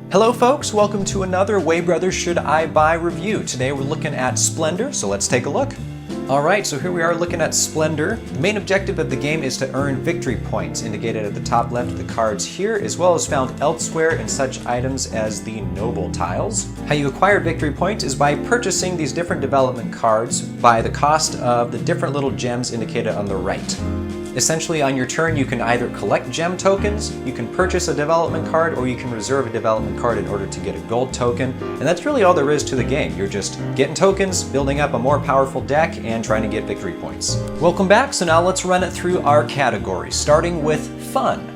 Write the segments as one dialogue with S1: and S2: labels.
S1: Hello folks, welcome to another Way Brothers Should I Buy review. Today we're looking at Splendor, so let's take a look. Alright, so here we are looking at Splendor. The main objective of the game is to earn victory points, indicated at the top left of the cards here, as well as found elsewhere in such items as the Noble tiles. How you acquire victory points is by purchasing these different development cards by the cost of the different little gems indicated on the right. Essentially, on your turn, you can either collect gem tokens, you can purchase a development card, or you can reserve a development card in order to get a gold token. And that's really all there is to the game. You're just getting tokens, building up a more powerful deck, and trying to get victory points. Welcome back, so now let's run it through our categories, starting with fun.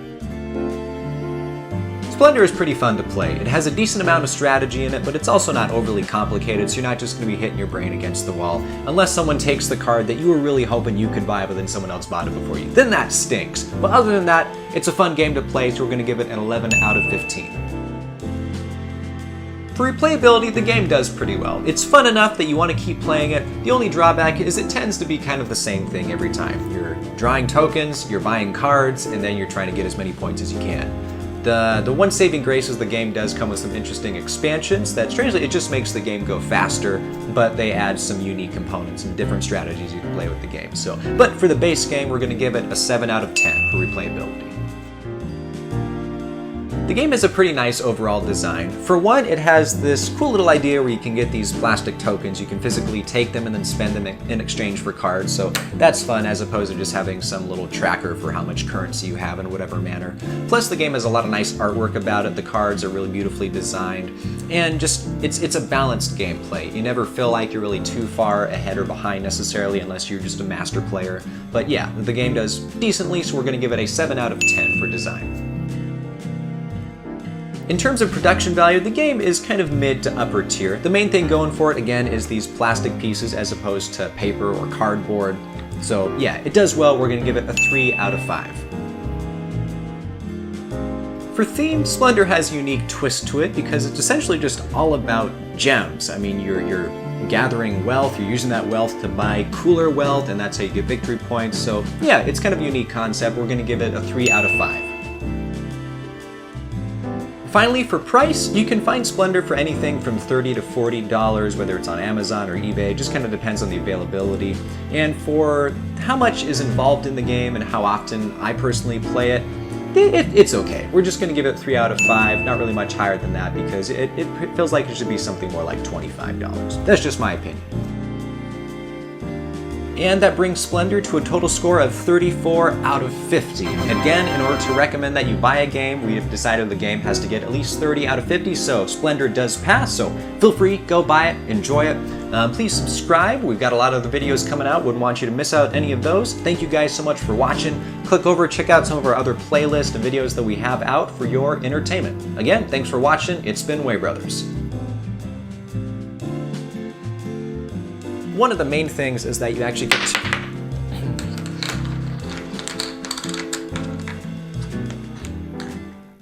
S1: Splendor is pretty fun to play. It has a decent amount of strategy in it, but it's also not overly complicated, so you're not just going to be hitting your brain against the wall, unless someone takes the card that you were really hoping you could buy, but then someone else bought it before you. Then that stinks. But other than that, it's a fun game to play, so we're going to give it an 11 out of 15. For replayability, the game does pretty well. It's fun enough that you want to keep playing it. The only drawback is it tends to be kind of the same thing every time. You're drawing tokens, you're buying cards, and then you're trying to get as many points as you can. The one saving grace is the game does come with some interesting expansions that, strangely, it just makes the game go faster, but they add some unique components and different strategies you can play with the game. But for the base game, we're going to give it a 7 out of 10 for replayability. The game has a pretty nice overall design. For one, it has this cool little idea where you can get these plastic tokens. You can physically take them and then spend them in exchange for cards, so that's fun as opposed to just having some little tracker for how much currency you have in whatever manner. Plus, the game has a lot of nice artwork about it. The cards are really beautifully designed, and just it's a balanced gameplay. You never feel like you're really too far ahead or behind necessarily unless you're just a master player. But yeah, the game does decently, so we're going to give it a 7 out of 10 for design. In terms of production value, the game is kind of mid to upper tier. The main thing going for it, again, is these plastic pieces as opposed to paper or cardboard. So yeah, it does well. We're going to give it a 3 out of 5. For theme, Splendor has a unique twist to it because it's essentially just all about gems. I mean, you're gathering wealth, you're using that wealth to buy cooler wealth, and that's how you get victory points. So yeah, it's kind of a unique concept. We're going to give it a 3 out of 5. Finally, for price, you can find Splendor for anything from $30 to $40, whether it's on Amazon or eBay. It just kind of depends on the availability. And for how much is involved in the game and how often I personally play it, it's okay. We're just going to give it 3 out of 5, not really much higher than that because it feels like it should be something more like $25. That's just my opinion. And that brings Splendor to a total score of 34 out of 50. Again, in order to recommend that you buy a game, we have decided the game has to get at least 30 out of 50, so Splendor does pass, so feel free, go buy it, enjoy it. Please subscribe, we've got a lot of the videos coming out, wouldn't want you to miss out any of those. Thank you guys so much for watching. Click over, check out some of our other playlists and videos that we have out for your entertainment. Again, thanks for watching, it's been Way Brothers. One of the main things is that you actually get to